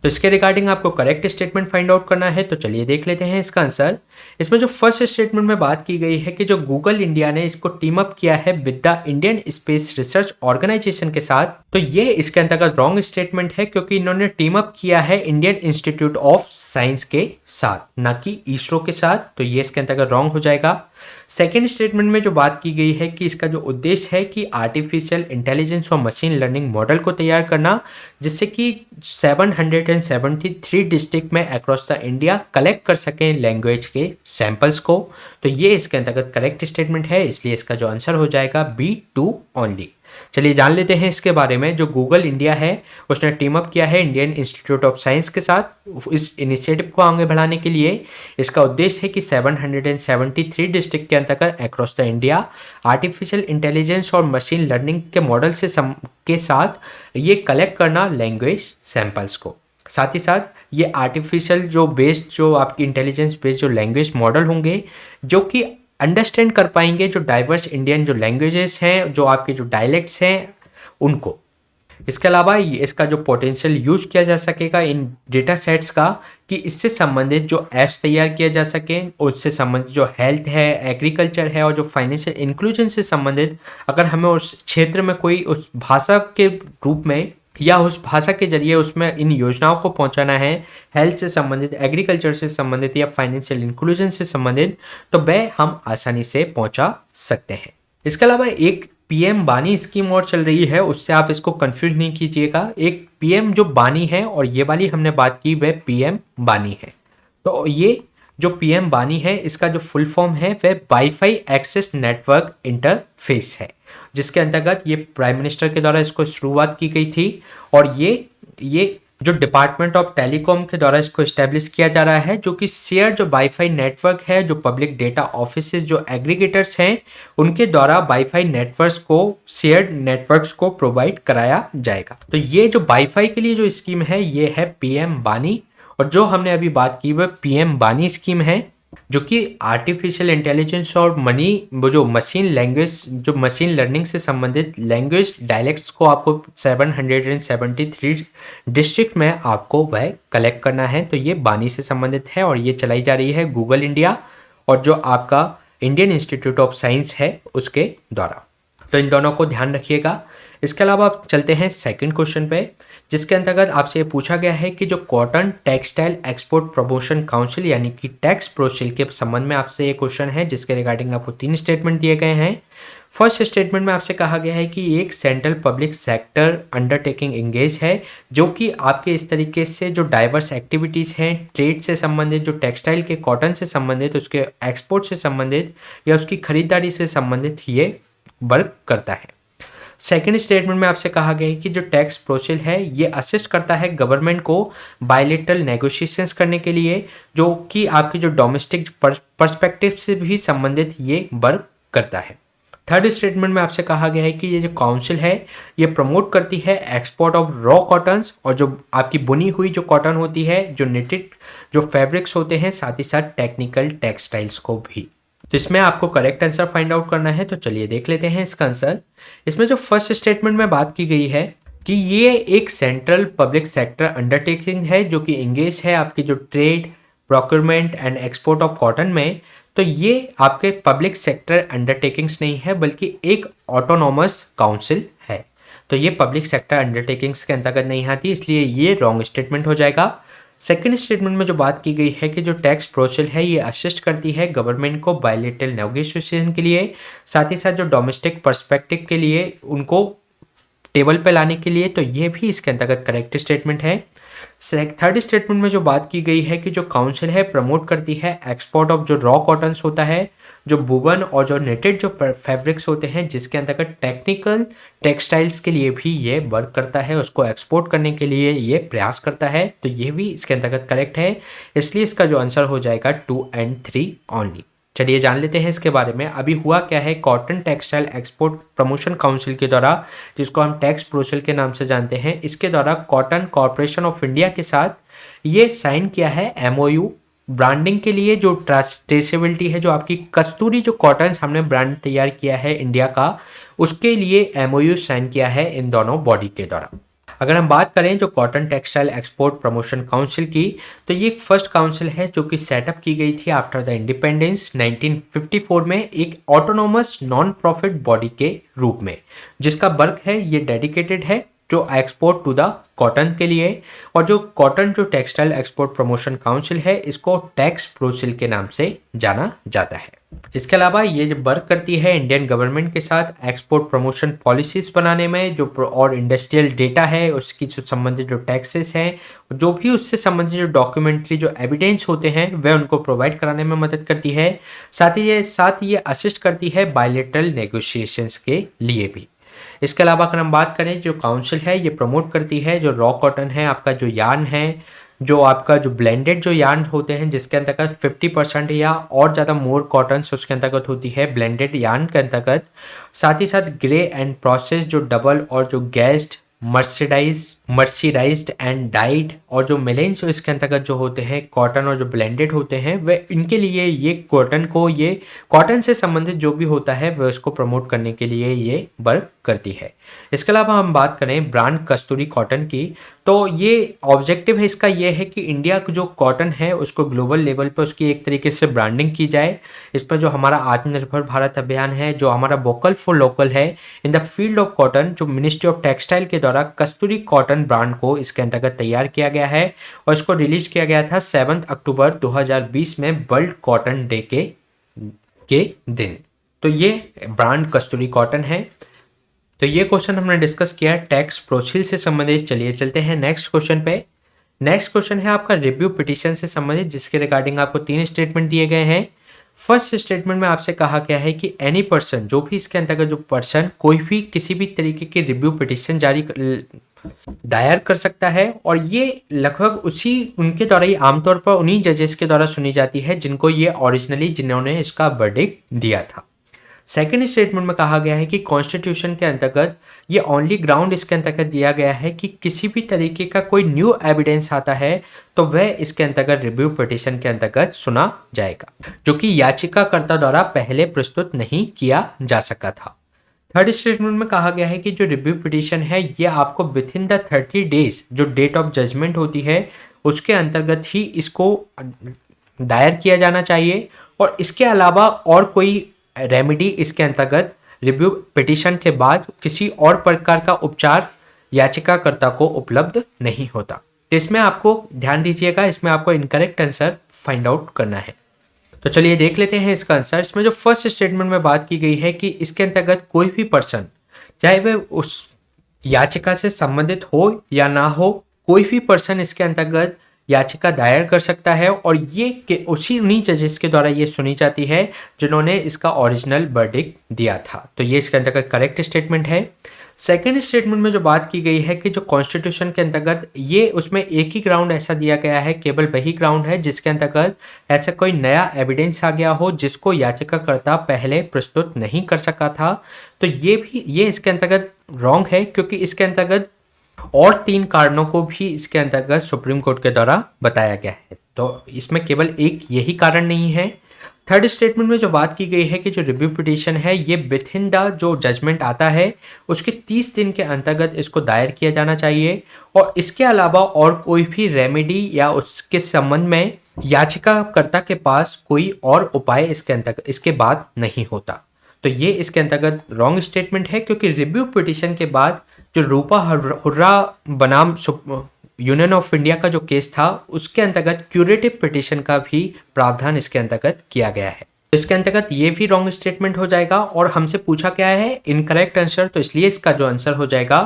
तो इसके रिगार्डिंग आपको करेक्ट स्टेटमेंट फाइंड आउट करना है। तो चलिए देख लेते हैं इसका आंसर। इसमें जो फर्स्ट स्टेटमेंट में बात की गई है कि जो गूगल इंडिया ने इसको टीम अप किया है with the Indian space research organisation के साथ, तो ये इसके अंतर्गत रॉन्ग स्टेटमेंट है क्योंकि इन्होंने टीम अप किया है इंडियन इंस्टीट्यूट ऑफ साइंस के साथ, ना कि इसरो के साथ। तो ये इसके अंतर्गत रॉन्ग हो जाएगा। सेकेंड स्टेटमेंट में जो बात की गई है कि इसका जो उद्देश्य है कि आर्टिफिशियल इंटेलिजेंस और मशीन लर्निंग मॉडल को तैयार करना जिससे कि 773 डिस्ट्रिक्ट में अक्रॉस द इंडिया कलेक्ट कर सकें लैंग्वेज के सैंपल्स को। तो ये इसके अंतर्गत करेक्ट स्टेटमेंट है, इसलिए इसका जो आंसर हो जाएगा B2 ओनली। चलिए जान लेते हैं इसके बारे में। जो गूगल इंडिया है उसने टीम अप किया है इंडियन इंस्टीट्यूट ऑफ साइंस के साथ इस इनिशिएटिव को आगे बढ़ाने के लिए। इसका उद्देश्य है कि 773 डिस्ट्रिक्ट के अंतर्गत across the India artificial intelligence और मशीन लर्निंग के मॉडल के साथ ये कलेक्ट करना लैंग्वेज सैंपल्स को। साथ ही साथ ये आर्टिफिशियल जो बेस्ड जो आपकी इंटेलिजेंस बेस्ड जो लैंग्वेज मॉडल होंगे जो कि अंडरस्टैंड कर पाएंगे जो डाइवर्स इंडियन जो लैंग्वेजेस हैं, जो आपके जो डायलेक्ट्स हैं उनको। इसके अलावा इसका जो पोटेंशियल यूज किया जा सकेगा इन डेटा सेट्स का कि इससे संबंधित जो एप्स तैयार किया जा सके, उससे संबंधित जो हेल्थ है, एग्रीकल्चर है और जो फाइनेंशियल इंक्लूजन से संबंधित अगर हमें उस क्षेत्र में कोई उस भाषा के रूप में या उस भाषा के जरिए उसमें इन योजनाओं को पहुंचाना है, हेल्थ से संबंधित, एग्रीकल्चर से संबंधित या फाइनेंशियल इंक्लूजन से संबंधित, तो वह हम आसानी से पहुंचा सकते हैं। इसके अलावा एक पीएम बानी स्कीम और चल रही है, उससे आप इसको कंफ्यूज नहीं कीजिएगा। एक पीएम जो बानी है और ये वाली हमने बात की वह पीएम बानी है। तो ये जो पीएम बानी है इसका जो फुल फॉर्म है वह वाईफाई एक्सेस नेटवर्क इंटरफेस है, जिसके अंतर्गत ये प्राइम मिनिस्टर के द्वारा इसको शुरुआत की गई थी। और ये जो डिपार्टमेंट ऑफ टेलीकॉम के द्वारा इसको इस्टेब्लिश किया जा रहा है, जो कि शेयर जो वाईफाई नेटवर्क है, जो पब्लिक डेटा ऑफिसेज जो एग्रीगेटर्स हैं उनके द्वारा वाईफाई नेटवर्क्स को, शेयर्ड नेटवर्क्स को प्रोवाइड कराया जाएगा। तो ये जो वाईफाई के लिए जो स्कीम है ये है पीएम वानी, और जो हमने अभी बात की वह पीएम वानी स्कीम है, जो कि आर्टिफिशियल इंटेलिजेंस और वो जो मशीन लैंग्वेज, जो मशीन लर्निंग से संबंधित लैंग्वेज डायलेक्ट्स को आपको 773 डिस्ट्रिक्ट में आपको वह कलेक्ट करना है। तो ये बानी से संबंधित है और ये चलाई जा रही है गूगल इंडिया और जो आपका इंडियन इंस्टीट्यूट ऑफ साइंस है उसके द्वारा। तो इन दोनों को ध्यान रखिएगा। इसके अलावा आप चलते हैं सेकंड क्वेश्चन पे, जिसके अंतर्गत आपसे ये पूछा गया है कि जो cotton textile export promotion council यानी कि टैक्स प्रोसिल के संबंध में आपसे ये क्वेश्चन है, जिसके रिगार्डिंग आपको 3 स्टेटमेंट दिए गए हैं। फर्स्ट स्टेटमेंट में आपसे कहा गया है कि एक central public sector undertaking engage है, जो कि आपके इस तरीके से जो डाइवर्स एक्टिविटीज़ हैं, ट्रेड से संबंधित, जो टेक्सटाइल के कॉटन से संबंधित, उसके एक्सपोर्ट से संबंधित या उसकी खरीदारी से संबंधित ये वर्क करता है। सेकेंड स्टेटमेंट में आपसे कहा गया है कि जो टैक्स प्रोसिल है ये असिस्ट करता है गवर्नमेंट को बायलैटरल नेगोशिएशंस करने के लिए, जो कि आपकी जो डोमेस्टिक पर्सपेक्टिव से भी संबंधित ये वर्क करता है। थर्ड स्टेटमेंट में आपसे कहा गया है कि ये जो काउंसिल है ये प्रमोट करती है एक्सपोर्ट ऑफ रॉ कॉटन्स और जो आपकी बुनी हुई जो कॉटन होती है, जो निटेड जो फैब्रिक्स होते हैं, साथ ही साथ टेक्निकल टेक्सटाइल्स को भी। तो इसमें आपको करेक्ट आंसर फाइंड आउट करना है। तो चलिए देख लेते हैं इसका आंसर। इसमें जो फर्स्ट स्टेटमेंट में बात की गई है कि ये एक सेंट्रल पब्लिक सेक्टर अंडरटेकिंग है जो कि इंगेज है आपकी जो trade, procurement and export of cotton में। तो ये आपके पब्लिक सेक्टर अंडरटेकिंग्स नहीं है बल्कि एक ऑटोनॉमस काउंसिल है। तो ये पब्लिक सेक्टर अंडरटेकिंग्स के अंतर्गत नहीं आती, इसलिए ये रॉन्ग स्टेटमेंट हो जाएगा। सेकेंड स्टेटमेंट में जो बात की गई है कि जो टैक्स प्रोसिल है ये असिस्ट करती है गवर्नमेंट को बायलैटरल नेगोशिएशन के लिए, साथ ही साथ जो डोमेस्टिक पर्सपेक्टिव के लिए उनको टेबल पे लाने के लिए। तो ये भी इसके अंतर्गत करेक्ट स्टेटमेंट है। थर्ड स्टेटमेंट में जो बात की गई है कि जो काउंसिल है प्रमोट करती है एक्सपोर्ट ऑफ जो रॉ कॉटन्स होता है, जो वूवन और जो नेटेड जो फैब्रिक्स होते हैं, जिसके अंतर्गत टेक्निकल टेक्सटाइल्स के लिए भी ये वर्क करता है, उसको एक्सपोर्ट करने के लिए ये प्रयास करता है। तो ये भी इसके अंतर्गत करेक्ट है, इसलिए इसका जो आंसर हो जाएगा 2 और 3 ओनली। चलिए जान लेते हैं इसके बारे में। अभी हुआ क्या है, cotton textile export promotion council के द्वारा, जिसको हम टैक्स प्रोसिल के नाम से जानते हैं, इसके द्वारा कॉटन कॉरपोरेशन ऑफ इंडिया के साथ ये साइन किया है एमओयू ब्रांडिंग के लिए। जो ट्रेसेबिलिटी है, जो आपकी कस्तूरी जो कॉटन हमने ब्रांड तैयार किया है इंडिया का, उसके लिए एमओयू साइन किया है इन दोनों बॉडी के द्वारा। अगर हम बात करें जो cotton textile export promotion council की, तो ये एक फर्स्ट काउंसिल है जो कि सेटअप की गई थी आफ्टर द इंडिपेंडेंस 1954 में, एक ऑटोनोमस नॉन प्रॉफिट बॉडी के रूप में, जिसका वर्क है ये डेडिकेटेड है जो एक्सपोर्ट टू द कॉटन के लिए। और जो कॉटन जो टेक्सटाइल एक्सपोर्ट प्रमोशन काउंसिल है इसको टैक्स प्रोसिल के नाम से जाना जाता है। इसके अलावा ये जो वर्क करती है इंडियन गवर्नमेंट के साथ एक्सपोर्ट प्रमोशन पॉलिसीज बनाने में, जो और इंडस्ट्रियल डेटा है उसकी जो संबंधित जो टैक्सेस हैं, जो भी उससे संबंधित जो डॉक्यूमेंट्री जो एविडेंस होते हैं वह उनको प्रोवाइड कराने में मदद करती है। साथ ही ये असिस्ट करती है बायलैटरल नेगोशिएशंस के लिए भी। इसके अलावा अगर हम बात करें, जो काउंसिल है ये प्रमोट करती है जो रॉ कॉटन है, आपका जो यार्न है, जो आपका जो ब्लेंडेड जो यार्न होते हैं, जिसके अंतर्गत 50% या और ज़्यादा मोर कॉटन्स उसके अंतर्गत होती है ब्लेंडेड यार्न के अंतर्गत। साथ ही साथ ग्रे एंड प्रोसेस जो डबल और जो गैस्ड मर्सिडाइज्ड एंड डाइड और जो मिलेंस इसके अंतर्गत जो होते हैं कॉटन और जो ब्लेंडेड होते हैं, वे इनके लिए ये कॉटन से संबंधित जो भी होता है वह उसको प्रमोट करने के लिए ये वर्क करती है। इसके अलावा हम बात करें ब्रांड कस्तूरी कॉटन की, तो ये ऑब्जेक्टिव है इसका ये है कि इंडिया का जो कॉटन है उसको ग्लोबल लेवल पर उसकी एक तरीके से ब्रांडिंग की जाए। इस पर जो हमारा आत्मनिर्भर भारत अभियान है, जो हमारा वोकल फॉर लोकल है in the field of cotton, जो मिनिस्ट्री ऑफ टेक्सटाइल के द्वारा कस्तूरी कॉटन ब्रांड को इसके अंतर्गत तैयार किया गया है और इसको रिलीज किया गया था 7 अक्टूबर 2020 में वर्ल्ड कॉटन डे के दिन। तो ये ब्रांड कस्तूरी कॉटन है। तो ये क्वेश्चन हमने डिस्कस किया टैक्स प्रोसिल से संबंधित। चलिए चलते हैं नेक्स्ट क्वेश्चन पे। नेक्स्ट क्वेश्चन है आपका रिव्यू पिटीशन से संबंधित, जिसके रिगार्डिंग आपको 3 स्टेटमेंट दिए गए हैं। फर्स्ट स्टेटमेंट में आपसे कहा गया है कि एनी पर्सन, जो भी इसके अंतर्गत जो पर्सन कोई भी किसी भी तरीके की रिव्यू पिटीशन दायर कर सकता है और ये लगभग उसी उनके द्वारा ही आमतौर पर उन्हीं जजेस के द्वारा सुनी जाती है जिनको ये ओरिजिनली जिन्होंने इसका वर्डिक्ट दिया था। सेकंड स्टेटमेंट में कहा गया है कि कॉन्स्टिट्यूशन के अंतर्गत ये ओनली ग्राउंड इसके अंतर्गत दिया गया है कि किसी भी तरीके का कोई न्यू एविडेंस आता है तो वह इसके अंतर्गत रिव्यू पिटीशन के अंतर्गत सुना जाएगा, जो कि याचिकाकर्ता द्वारा पहले प्रस्तुत नहीं किया जा सका था। थर्ड स्टेटमेंट में कहा गया है कि जो रिव्यू पिटीशन है ये आपको विद इन द 30 डेज जो डेट ऑफ जजमेंट होती है उसके अंतर्गत ही इसको दायर किया जाना चाहिए और इसके अलावा और कोई रेमेडी इसके अंतर्गत रिव्यू पिटीशन के बाद किसी और प्रकार का उपचार याचिकाकर्ता को उपलब्ध नहीं होता। तो इसमें आपको ध्यान दीजिएगा, इसमें आपको इनकरेक्ट आंसर फाइंड आउट करना है। तो चलिए देख लेते हैं इसका आंसर। इसमें जो फर्स्ट स्टेटमेंट में बात की गई है कि इसके अंतर्गत कोई भी पर्सन, चाहे वह उस याचिका से संबंधित हो या ना हो, कोई भी पर्सन इसके अंतर्गत याचिका दायर कर सकता है और ये उन्हीं जजेस के द्वारा ये सुनी जाती है जिन्होंने इसका ओरिजिनल वर्डिक्ट दिया था। तो ये इसके अंतर्गत करेक्ट स्टेटमेंट है। सेकेंड स्टेटमेंट में जो बात की गई है कि जो कॉन्स्टिट्यूशन के अंतर्गत ये उसमें एक ही ग्राउंड ऐसा दिया गया है, केवल वही ग्राउंड है जिसके अंतर्गत ऐसा कोई नया एविडेंस आ गया हो जिसको याचिकाकर्ता पहले प्रस्तुत नहीं कर सका था। तो ये इसके अंतर्गत रॉन्ग है, क्योंकि इसके अंतर्गत और 3 कारणों को भी इसके अंतर्गत सुप्रीम कोर्ट के द्वारा बताया गया है। तो इसमें केवल एक यही कारण नहीं है। थर्ड स्टेटमेंट में जो बात की गई है कि जो रिव्यू पिटीशन है ये विद इन द जो जजमेंट आता है उसके 30 दिन के अंतर्गत इसको दायर किया जाना चाहिए और इसके अलावा और कोई भी रेमेडी या उसके संबंध में याचिकाकर्ता के पास कोई और उपाय इसके अंतर्गत इसके बाद नहीं होता। तो ये इसके अंतर्गत रॉन्ग स्टेटमेंट है, क्योंकि रिव्यू पिटीशन के बाद जो रूपा हुर्रा बनाम यूनियन ऑफ इंडिया का जो केस था उसके अंतर्गत क्यूरेटिव पिटीशन का भी प्रावधान इसके अंतर्गत किया गया है। तो इसके अंतर्गत ये भी रॉन्ग स्टेटमेंट हो जाएगा और हमसे पूछा क्या है इनकरेक्ट आंसर, तो इसलिए इसका जो आंसर हो जाएगा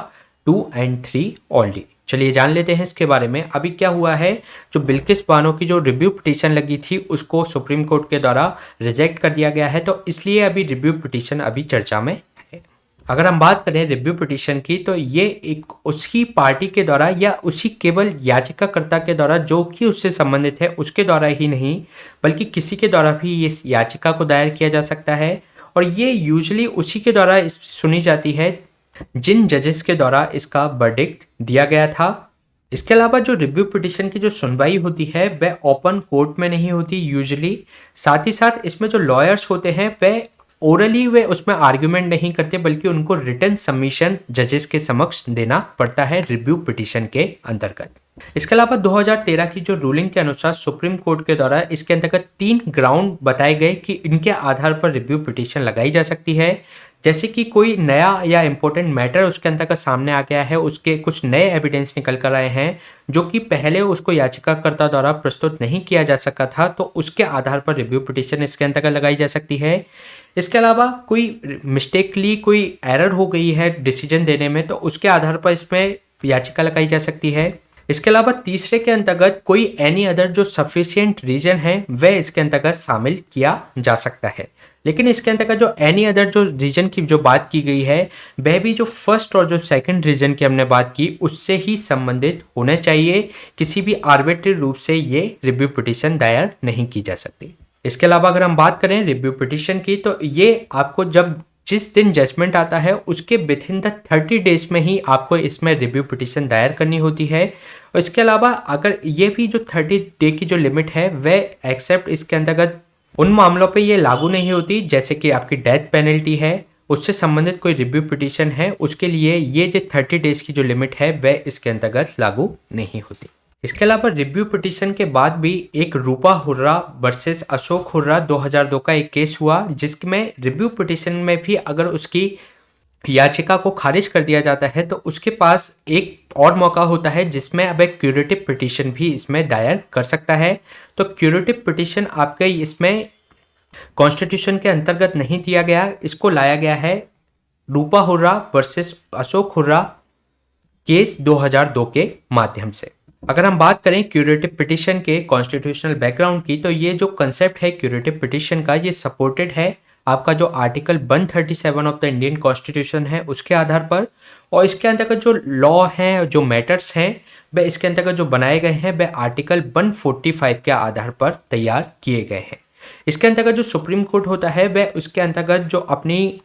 2 और 3 ओनली। चलिए जान लेते हैं इसके बारे में। अभी क्या हुआ है, जो बिल्किस बानो की जो रिव्यू पिटीशन लगी थी उसको सुप्रीम कोर्ट के द्वारा रिजेक्ट कर दिया गया है, तो इसलिए अभी रिव्यू पिटीशन अभी चर्चा में है। अगर हम बात करें रिव्यू पिटीशन की तो ये एक उसकी पार्टी के द्वारा या उसी केवल याचिकाकर्ता के द्वारा जो कि उससे संबंधित है उसके द्वारा ही नहीं बल्कि किसी के द्वारा भी इस याचिका को दायर किया जा सकता है और ये यूजुअली उसी के द्वारा सुनी जाती है जिन जजेस के द्वारा इसका वर्डिक्ट दिया गया था। इसके अलावा जो रिव्यू पिटीशन की जो सुनवाई होती है वह ओपन कोर्ट में नहीं होती यूजुअली। साथ ही साथ इसमें जो लॉयर्स होते हैं वह ओरली वे उसमें आर्ग्यूमेंट नहीं करते बल्कि उनको रिटन सबमिशन जजेस के समक्ष देना पड़ता है रिव्यू पिटीशन के अंतर्गत। इसके अलावा 2013 की जो रूलिंग के अनुसार सुप्रीम कोर्ट के द्वारा इसके अंतर्गत 3 ग्राउंड बताए गए कि इनके आधार पर रिव्यू पिटीशन लगाई जा सकती है, जैसे कि कोई नया या इम्पोर्टेंट मैटर उसके अंतर्गत सामने आ गया है, उसके कुछ नए एविडेंस निकल कर आए हैं जो कि पहले उसको याचिकाकर्ता द्वारा प्रस्तुत नहीं किया जा सका था, तो उसके आधार पर रिव्यू पिटीशन इसके अंतर्गत लगाई जा सकती है। इसके अलावा कोई मिस्टेकली कोई एरर हो गई है डिसीजन देने में तो उसके आधार पर इसमें याचिका लगाई जा सकती है। इसके अलावा तीसरे के अंतर्गत कोई एनी अदर जो सफिशिएंट रीजन है वह इसके अंतर्गत शामिल किया जा सकता है, लेकिन इसके अंतर्गत जो एनी अदर जो रीजन की जो बात की गई है वह भी जो फर्स्ट और जो सेकंड रीजन की हमने बात की उससे ही संबंधित होने चाहिए, किसी भी आर्बिट्री रूप से ये रिव्यू पिटीशन दायर नहीं की जा सकती। इसके अलावा अगर हम बात करें रिव्यू पिटीशन की तो ये आपको जब जिस दिन जजमेंट आता है उसके विद इन द 30 डेज में ही आपको इसमें रिव्यू पिटीशन दायर करनी होती है। और इसके अलावा अगर ये भी जो 30 डे की जो लिमिट है वह एक्सेप्ट इसके अंतर्गत उन मामलों पे ये लागू नहीं होती जैसे कि आपकी डेथ पेनल्टी है, उससे संबंधित कोई रिव्यू पिटीशन है, उसके लिए ये जो 30 डेज की जो लिमिट है वह इसके अंतर्गत लागू नहीं होती। इसके अलावा रिव्यू पिटीशन के बाद भी एक रूपा हुर्रा वर्सेस अशोक हुर्रा 2002 का एक केस हुआ जिसमें रिव्यू पिटीशन में भी अगर उसकी याचिका को खारिज कर दिया जाता है तो उसके पास एक और मौका होता है जिसमें अब एक क्यूरेटिव पिटीशन भी इसमें दायर कर सकता है। तो क्यूरेटिव पिटीशन आपके इसमें कॉन्स्टिट्यूशन के अंतर्गत नहीं दिया गया, इसको लाया गया है रूपा हुर्रा वर्सेस अशोक हुर्रा केस 2002 के माध्यम से। अगर हम बात करें क्यूरेटिव पिटीशन के कॉन्स्टिट्यूशनल बैकग्राउंड की तो ये जो कंसेप्ट है क्यूरेटिव पिटीशन का ये सपोर्टेड है आपका जो article 137 of the Indian constitution है उसके आधार पर, और इसके अंतर्गत जो लॉ हैं, जो मैटर्स हैं, वह इसके अंतर्गत जो बनाए गए हैं वह आर्टिकल 145 के आधार पर तैयार किए गए हैं। इसके अंतर्गत जो सुप्रीम कोर्ट होता है वह उसके अंतर्गत जो अपनी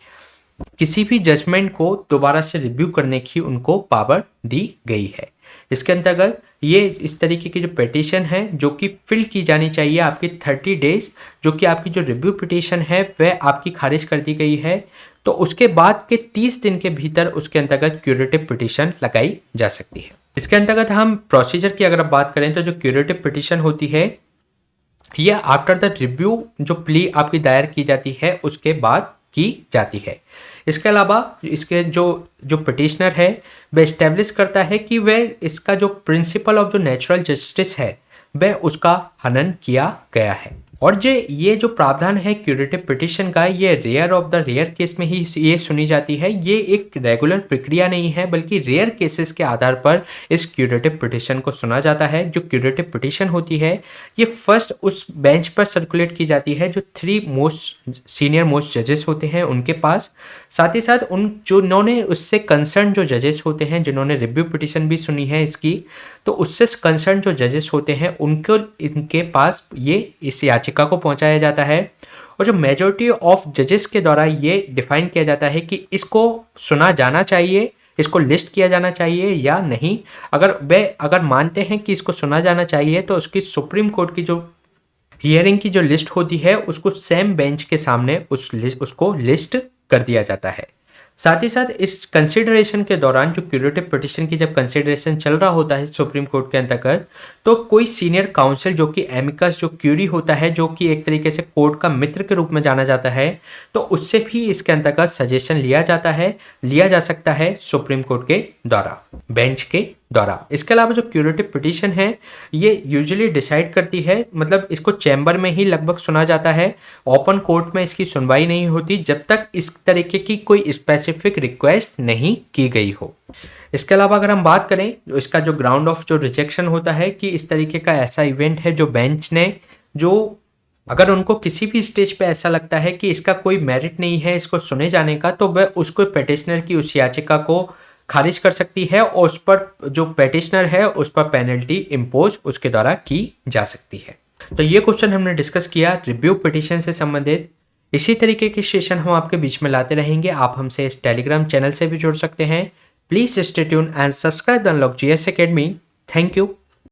किसी भी जजमेंट को दोबारा से रिव्यू करने की उनको पावर दी गई है। इसके अंतर्गत ये इस तरीके की जो पिटीशन है जो कि फिल की जानी चाहिए आपकी 30 डेज, जो कि आपकी जो रिव्यू पिटीशन है वह आपकी खारिज कर दी गई है, तो उसके बाद के 30 दिन के भीतर उसके अंतर्गत क्यूरेटिव पिटीशन लगाई जा सकती है। इसके अंतर्गत हम प्रोसीजर की अगर बात करें तो जो क्यूरेटिव पिटीशन होती है यह आफ्टर द रिव्यू जो प्ली आपकी दायर की जाती है उसके बाद की जाती है। इसके अलावा इसके जो पिटिशनर है वह इस्टेब्लिश करता है कि वह इसका जो प्रिंसिपल ऑफ जो नेचुरल जस्टिस है वह उसका हनन किया गया है। और ये जो प्रावधान है क्यूरेटिव पिटिशन का, ये rare of the rare case में ही ये सुनी जाती है। ये एक रेगुलर प्रक्रिया नहीं है बल्कि रेयर केसेस के आधार पर इस क्यूरेटिव पिटिशन को सुना जाता है। जो क्यूरेटिव पिटिशन होती है ये फर्स्ट उस बेंच पर सर्कुलेट की जाती है जो 3 सीनियर मोस्ट जजेस होते हैं उनके पास, साथ ही साथ जिन्होंने उससे कंसर्न जो जजेस होते हैं जिन्होंने रिव्यू पिटिशन भी सुनी है इसकी, तो उससे कंसर्न जो जजेस होते हैं इनके पास ये इस याचिका को पहुंचाया जाता है। और जो मेजॉरिटी ऑफ जजेस के द्वारा ये डिफाइन किया जाता है कि इसको सुना जाना चाहिए, इसको लिस्ट किया जाना चाहिए या नहीं। अगर मानते हैं कि इसको सुना जाना चाहिए तो उसकी सुप्रीम कोर्ट की जो हियरिंग की जो लिस्ट होती है उसको सेम बेंच के सामने उसको लिस्ट कर दिया जाता है। साथ ही साथ इस कंसिडरेशन के दौरान जो क्यूरेटिव पिटिशन की जब कंसिडरेशन चल रहा होता है सुप्रीम कोर्ट के अंतर्गत, तो कोई सीनियर काउंसिल जो कि एमिकस जो क्यूरी होता है, जो कि एक तरीके से कोर्ट का मित्र के रूप में जाना जाता है, तो उससे भी इसके अंतर्गत सजेशन लिया जा सकता है सुप्रीम कोर्ट के द्वारा, बेंच के द्वारा। इसके अलावा जो क्यूरेटिव पिटिशन है ये यूजुअली डिसाइड करती है, मतलब इसको चैम्बर में ही लगभग सुना जाता है, ओपन कोर्ट में इसकी सुनवाई नहीं होती जब तक इस तरीके की कोई स्पेसिफिक रिक्वेस्ट नहीं की गई हो। इसके अलावा अगर हम बात करें तो इसका जो ग्राउंड ऑफ जो रिजेक्शन होता है कि इस तरीके का ऐसा इवेंट है जो बेंच ने अगर उनको किसी भी स्टेज पे ऐसा लगता है कि इसका कोई मेरिट नहीं है इसको सुने जाने का, तो वह उसको पिटिशनर की उस याचिका को खारिज कर सकती है और उस पर जो पिटिशनर है उस पर पेनल्टी इम्पोज उसके द्वारा की जा सकती है। तो ये क्वेश्चन हमने डिस्कस किया रिव्यू पिटिशन से संबंधित। इसी तरीके के सेशन हम आपके बीच में लाते रहेंगे। आप हमसे इस टेलीग्राम चैनल से भी जुड़ सकते हैं। Please stay tune and subscribe the unlock GS academy. Thank you.